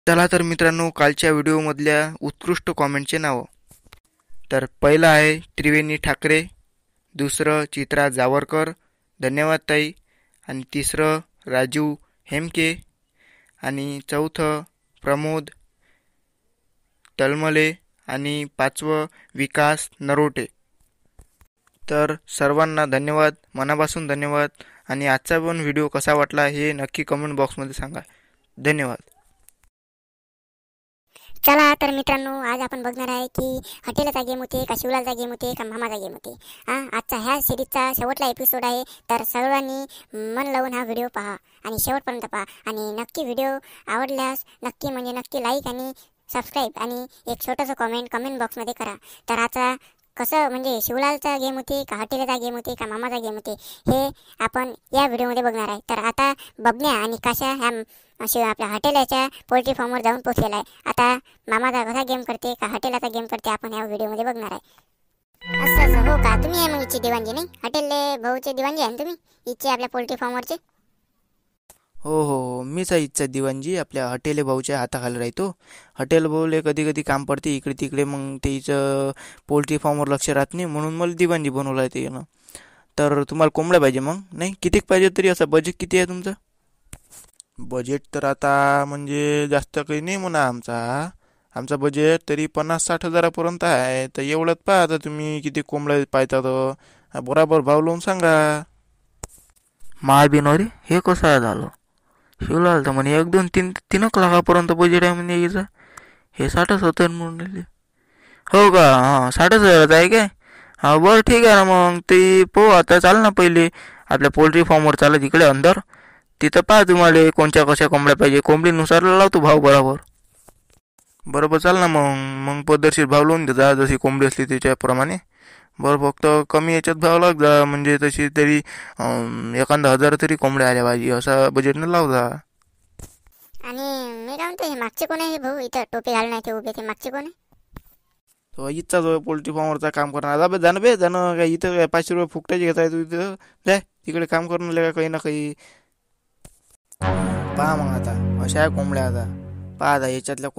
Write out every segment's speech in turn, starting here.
चला तर मित्रांनो, कालच्या व्हिडिओमधल्या उत्कृष्ट कॉमेंटचे नावं. तर पहिलं आहे त्रिवेणी ठाकरे, दुसरं चित्रा जावरकर, धन्यवाद ताई, आणि तिसरं राजू हेमके, आणि चौथं प्रमोद तळमले, आणि पाचवं विकास नरोटे. तर सर्वांना धन्यवाद, मनापासून धन्यवाद. आणि आजचा पण व्हिडिओ कसा वाटला हे नक्की कमेंट बॉक्समध्ये सांगा. धन्यवाद. चला तर मित्रांनो, आज आपण बघणार आहे की हॉटेलचा गेम होते का शिवलालचा गेम होते का मामाचा गेम होते. आजचा ह्या सिरीजचा शेवटला एपिसोड आहे. तर सर्वांनी मन लावून हा व्हिडिओ पहा आणि शेवटपर्यंत पहा. आणि नक्की व्हिडिओ आवडल्यास नक्की लाईक आणि सबस्क्राईब आणि एक छोटंसं कमेंट बॉक्समध्ये करा. तर आता कसं म्हणजे शिवलालचा गेम होते का हॉटेलचा गेम होते का मामाचा गेम होते हे आपण या व्हिडिओमध्ये बघणार आहे. तर आता बबन्या आणि काशा ह्या असे आपल्या हॉटेलच्या पोल्ट्री फार्मवर जाऊन पोहोचलेला आहे. आता मामाचा कसा गेम करते का हॉटेलाचा गेम करते आपण या व्हिडिओमध्ये बघणार आहे. असं असं हो का, तुम्ही आहे मग इच्छे दिवाणजी नाही, हॉटेलले भाऊचे दिवाणजी आहे ना तुम्ही इच्छे आपल्या पोल्ट्री फार्मवरचे? हो हो हो, मीच आहे इच्छा दिवाणजी, आपल्या हॉटेल भाऊच्या हाताखाली राहतो. हॉटेल भाऊले कधी कधी काम पडते इकडे तिकडे, मग त्याचं पोल्ट्री फार्मवर लक्ष राहत नाही, म्हणून मला दिवाणजी बनवलं आहे ते ना. तर तुम्हाला कोंबड्या पाहिजे मग? नाही, कितीक पाहिजे तरी? असं बजेट किती आहे तुमचं? बजेट तर आता म्हणजे जास्त काही नाही म्हणा आमचा बजेट तरी 50-60 हजारापर्यंत आहे. तर एवढ्यात पहा आता तुम्ही किती कोंबड्या पाहता, तर बरोबर भाव लावून सांगा. माय बिनोरी हे कसं आहे झालं? शिवलाल तर म्हणे 1-2-3 लाखापर्यंत बजेट आहे म्हणजे याचं. हे 60-70 म्हणून राहिले. हो का? हां, 60 हजाराचं आहे काय? हा बरं ठीक आहे ना, मग ते पाहू आता. चाल ना पहिले आपल्या पोल्ट्री फार्मवर चालत इकडे अंदर. तिथं पहा तुम्हाला कोणत्या कशा कोंबड्या पाहिजे, कोंबडीनुसार लावतो भाव बरोबर. बरोबर चाल ना, मग मग पद्धतशीर भाव लावून दे जा, जशी कोंबडी असली त्याच्याप्रमाणे. बरं फक्त कमी याच्यात भाव लाग जा, म्हणजे तशी तरी एखादा 1000 तरी कोंबड्या आल्या पाहिजे असा बजेटनं लाव जा. आणि मी काय म्हणतो, हे मागचे कोण आहे हे भाऊ इथं टोपी घालून आहे ते उभे, ते मागचे कोण आहे? तो इथचा जो पोल्ट्री फार्मवरचा काम करणार जाणं काय इथं काय 500 रुपये फुकटाचे घेताय तू इथं? जाय तिकडे काम करून का काही ना काही. पहा मग आता अशा कोंबड्या आता पहा आता याच्यातल्या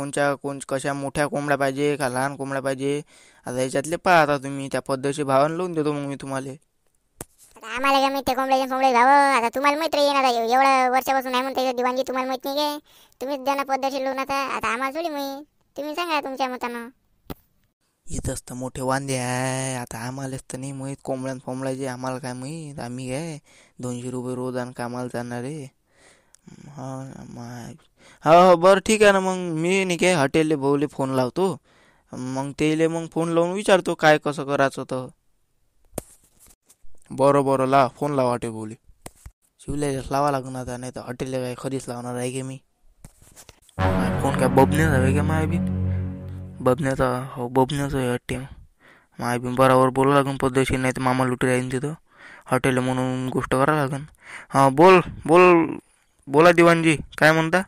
कशा मोठ्या कोंबड्या पाहिजे का लहान कोंबड्या पाहिजे, आता याच्यातले पहा आता तुम्ही. त्या पद्धतीचे भावानं लावून देतो मग मी तुम्हाला. आता आम्हाला काय माहिती कोंबड्याचे भाव? आता तुम्हाला माहिती येणार आहे, एवढ्या वर्षापासून आहे म्हणते दिवाणजी, तुम्हाला माहित नाही काय? तुम्हीच द्या ना पद्धतशीर लोन. आता आता आम्हाला थोडी माहित, तुम्ही सांगा तुमच्या मतानं. इथंच तर मोठे वांदे आहे. आता आम्हालाच तर नाही माहीत कोंबड्याचे, आम्हाला काय माहीत? आम्ही काय 200 रुपये रोज आणि कामाला जाणार आहे. हो बरं ठीक आहे ना, मग मी नाही काय हॉटेलले भाऊले फोन लावतो. मग तेले मग फोन लावून विचारतो काय कसं करायचं तर. बरं फोन लावा हॉटेल भाऊले. शिवल्यालाच लावा लागणार आता, नाही तर हॉटेलला काय कधीच लावणार आहे की मी. फोन काय बबण्याचा आहे का माय बी? बबण्याचा हो, बबण्याचं आहे वाटते. माय बी बरोबर बोलावं लागेल पद्धतशीर, नाही तर मामा लुटी राहीन तिथं. हॉटेल म्हणून गोष्ट करावं लागेल. हां बोला दिवाणजी, काय म्हणता?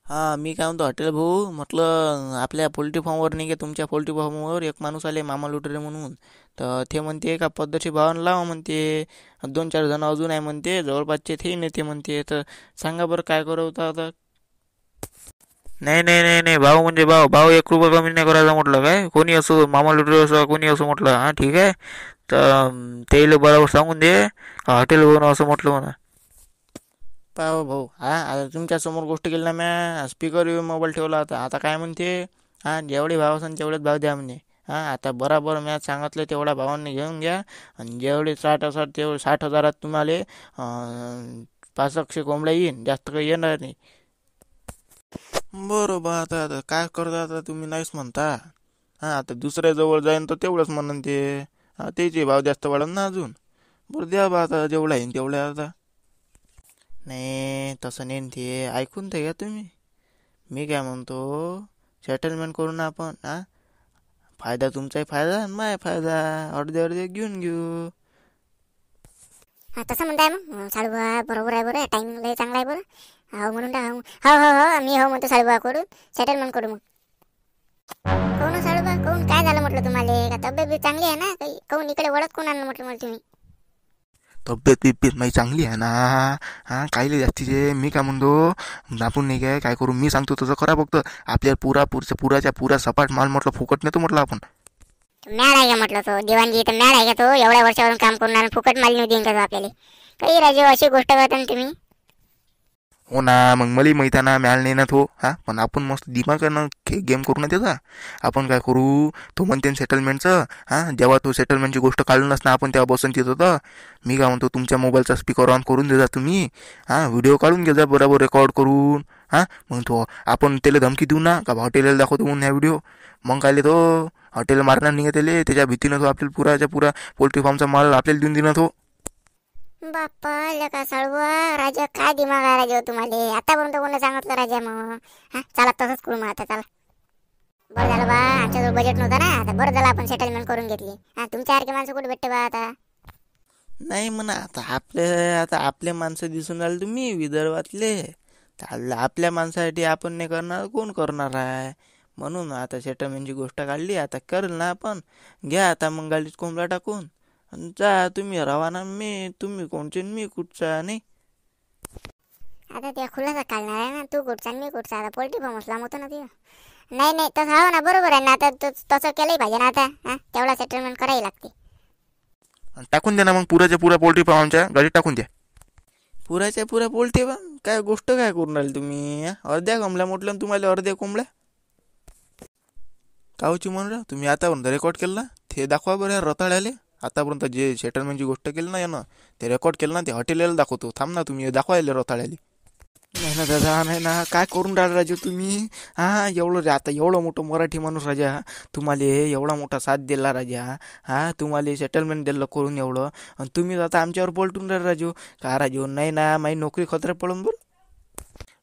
हां मी काय म्हणतो हॉटेल भाऊ, म्हटलं आपल्या पोल्ट्री फार्मवर नाही का, तुमच्या पोल्ट्री फार्मवर एक माणूस आले मामा लुटरे म्हणून. तर ते म्हणते का पद्धतशीर भावानं लावा म्हणते. 2-4 जण अजून आहे म्हणते जवळपासचे, ते नेते म्हणते. तर सांगा बरं काय करू आता. नाही भाऊ म्हणजे भाऊ 1 रुपया कमी नाही करायचा म्हटलं. काय कोणी असो, मामा लुटरे असो कोणी असो म्हटलं. हां ठीक आहे, तर त्याला बरोबर सांगून दे हॉटेल भाऊ असं म्हटलं म्हणा. पाहो भाऊ, आता तुमच्या समोर गोष्ट केली ना म्या, स्पीकर मोबाईल ठेवला होता. आता काय म्हणते, जेवढे भाव असेल तेवढेच भाव द्या म्हणे. आता बराबर म्या सांगितलं तेवढ्या भावांनी घेऊन घ्या. आणि जेवढे 60 असतात तेवढे 60 हजारात तुम्हाला 500 कोंबड्या येईन, जास्त काही येणार नाही. बरोबर आता काय करता, आता तुम्ही नाहीच म्हणता. आता दुसऱ्या जवळ जाईन तर तेवढंच म्हणून ते. त्याचे भाव जास्त वाढन ना अजून. बरं द्या बा आता जेवढा येईन तेवढ्या. आता नाही तसं नाही ते, ऐकून तर घ्या तुम्ही. मी काय म्हणतो, सेटलमेंट करू ना आपण. फायदा तुमचाही फायदा आणि माझा फायदा, अर्धे घेऊन घेऊ. तसं म्हणताय मग साडूबा, बरोबर आहे. बरं टाइमिंग लय चांगला आहे. बरं हो म्हणून हो मी हो म्हणतो साडूबा, करून सेटलमेंट करू मग. कोण साडूबा, कोण काय झालं म्हटलं तुम्हाला? का तब्येत बी चांगली आहे ना? काही कोण इकडे वळत कोण आणलं म्हटलं मला तुम्ही? तब्येत बिब्येत माझी चांगली आहे ना. हां कायले जास्तीचे मी काय म्हणतो, आपण नाही काय करू, मी सांगतो तसं करा फक्त. आपल्याला पुराच्या पुरा सपाट माल म्हटलं फुकट नेतो म्हटलं आपण. मॅड आहे का म्हटलं तो दिवाणजी, तर मॅड आहे का तो? एवढ्या वर्षावरून काम करून आणि फुकट माल देईन का तो आपल्याला? काही राजू अशी गोष्ट करता ना तुम्ही. हो ना, मग मलाही माहित आहे ना मॅल नाही ना तो. हां पण आपण मस्त दिमागानं गेम करू ना त्याचा. आपण काय करू, तो म्हणते सेटलमेंटचं. हां जेव्हा तो सेटलमेंटची गोष्ट काढूनच ना आपण तेव्हा बसून तिथं होतं. मी काय म्हणतो, तुमच्या मोबाईलचा स्पीकर ऑन करून देजा तुम्ही. हां व्हिडिओ काढून घे जा बरोबर रेकॉर्ड करून. हां मग तो आपण त्याला धमकी देऊ ना का हॉटेलला दाखवतो म्हणून ह्या व्हिडिओ. मग काय तो हॉटेल मारणार नाही का त्याला, त्याच्या भीतीनं तो आपल्याला पुरा पोल्ट्री फार्मचा माल आपल्याला देऊन देणार तो. बाप्पा लका साळवा, राजा काय दिमाग आहे राजा तुम्हाला? आतापर्यंत कोणी सांगितलं राजा? मग हा चला तसंच करू. मग आता चला, बरं झालं बा आमच्याजवळ बजेट नव्हतं ना, आता बरं झालं आपण सेटलमेंट करून घेतली. हा तुमच्यासारखे माणसं कुठे भेटते बा आता? नाही म्हणा, आता आपले माणसं दिसून राहिले तुम्ही विदर्भातले. तर आपल्या माणसासाठी आपण नाही करणार, कोण करणार आहे? म्हणून आता सेटलमेंटची गोष्ट काढली, आता करेल ना आपण. घ्या आता मग गाडीत कोंबडा टाकून आणि जा तुम्ही रवाना. तुम्ही कोणचे मी कुठचा नाही. आता त्या खुलासा काढणार आहे ना, तू कुठचा मी कुठचा? आता पोल्ट्री फार्मच लांब होतं ना ते. नाही नाही तसं हो ना, बरोबर आहे ना. आता तसं केलंही पाहिजे ना आता. हा तेवढा सेटलमेंट करावी लागते. टाकून द्या ना मग पुराच्या पुरा पोल्ट्री फार्मच्या गाडीत टाकून द्या. पुराच्या पुरा बोलते बा, काय गोष्ट काय करून राहिले तुम्ही? अर्ध्या कोंबड्या म्हटलं ना तुम्हाला, अर्ध्या कोंबड्या कावची म्हणून राह तुम्ही. आतापर्यंत रेकॉर्ड केलं ना, ते दाखवा बरं रताळ्याले. आतापर्यंत जे सेटलमेंटची गोष्ट केली ना यानं, ते रेकॉर्ड केलं ना, ते हॉटेलला दाखवतो. थांब ना तुम्ही, दाखवायला रताळ्याले. नाही ना दादा, नाही ना, काय करून राहिला राजू तुम्ही? हां एवढं आता एवढं मोठं मराठी माणूस राजा, तुम्हाला एवढा मोठा साथ दिला राजा. हां तुम्हाला सेटलमेंट दिलं करून एवढं, आणि तुम्ही आता आमच्यावर पलटून राहिला राजू. का राजू? नाही ना, माझी नोकरी खतरे पडून बोल.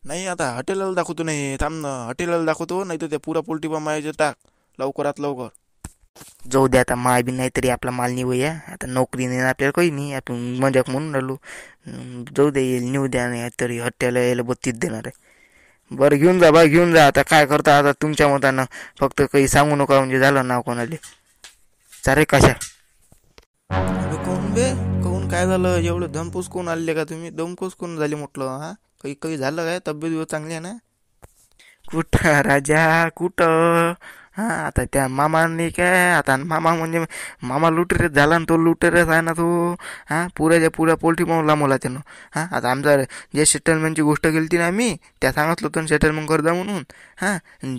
नाही आता हॉटेलला दाखवतो. नाही थांब ना, हॉटेलला दाखवतो. नाही तर त्या पुरा पोल्ट्री फार्म टाक लवकरात लवकर. जाऊ दे आता, माय बी नाही तरी आपला माल निवूया. आता नोकरी नाही आपल्याला काही नाही, आपण मजाक म्हणून राहिलो. जाऊ दे, येईल नेऊ द्या. नाही तरी हॉटेलला यायला 32 देणार आहे. बरं घेऊन जा बा, घेऊन जा. आता काय करता आता तुमच्या मतानं, फक्त काही सांगू नका म्हणजे झालं नाव कोणाले. चारे कशा कोण बे कोण काय झालं? एवढं धमपूस कोण आले का तुम्ही? दमपूस कोण झाली म्हटलं? हा काही झालं काय? तब्येत चांगली आहे ना? कुठं राजा कुठं? हां आता त्या मामाने काय, आता मामा म्हणजे मामा लुटेरच झाला ना, तो लुटेरच आहे ना तो. हां पुऱ्याच्या पुऱ्या पोल्ट्री फार्मला मला त्यानं. हां आता आमचा जे सेटलमेंटची गोष्ट केली ती ना आम्ही, त्या सांगितलं होतं सेटलमेंट करदा म्हणून. हां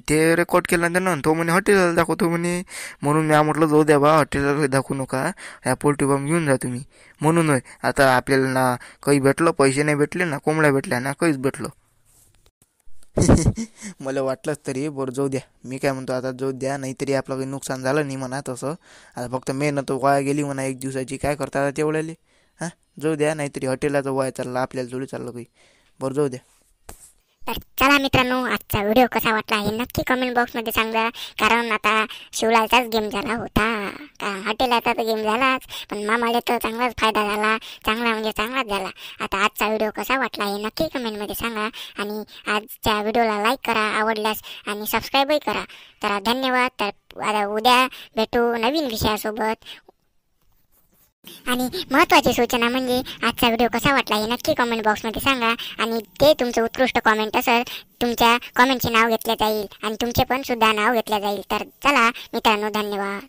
ते रेकॉर्ड केला त्यानं, तो म्हणे हॉटेलला दाखवतो म्हणे. म्हणून मी म्हटलं जाऊ द्या बा, हॉटेलला दाखवू नका, ह्या पोल्ट्री फार्म घेऊन जा तुम्ही. म्हणून आता आपल्याला ना काही भेटलं, पैसे नाही भेटले ना, कोंबड्या भेटल्या ना, काहीच भेटलं. मला वाटलंच तरी. बरं जाऊ द्या, मी काय म्हणतो आता जाऊ द्या. नाहीतरी आपलं काही नुकसान झालं नाही म्हणा तसं. आता फक्त मेहनत वाया गेली म्हणा एक दिवसाची, काय करता आता तेवढ्याले. हां जाऊ द्या, नाहीतरी हॉटेलला वाया चालला, आपल्याला थोडी चाललं काही. बरं जाऊ द्या. तर चला मित्रांनो, आजचा व्हिडिओ कसा वाटला हे नक्की कमेंट बॉक्समध्ये सांगा. कारण आता शिवलालचाच गेम झाला होता, का हॉटेलाचा तर गेम झालाच, पण मामाला तर चांगलाच फायदा झाला. चांगला म्हणजे चांगलाच झाला. आता आजचा व्हिडिओ कसा वाटला हे नक्की कमेंटमध्ये सांगा. आणि आजच्या व्हिडिओला लाईक करा आवडल्यास, आणि सबस्क्राईबही करा. तर धन्यवाद. तर आता उद्या भेटू नवीन विषयासोबत. आणि महत्त्वाची सूचना म्हणजे आजचा व्हिडिओ कसा वाटला हे नक्की कमेंट बॉक्समध्ये सांगा. आणि ते तुमचं उत्कृष्ट कॉमेंट असेल, तुमच्या कॉमेंटचे नाव घेतले जाईल आणि तुमचे पण सुद्धा नाव घेतले जाईल. तर चला मित्रांनो, धन्यवाद.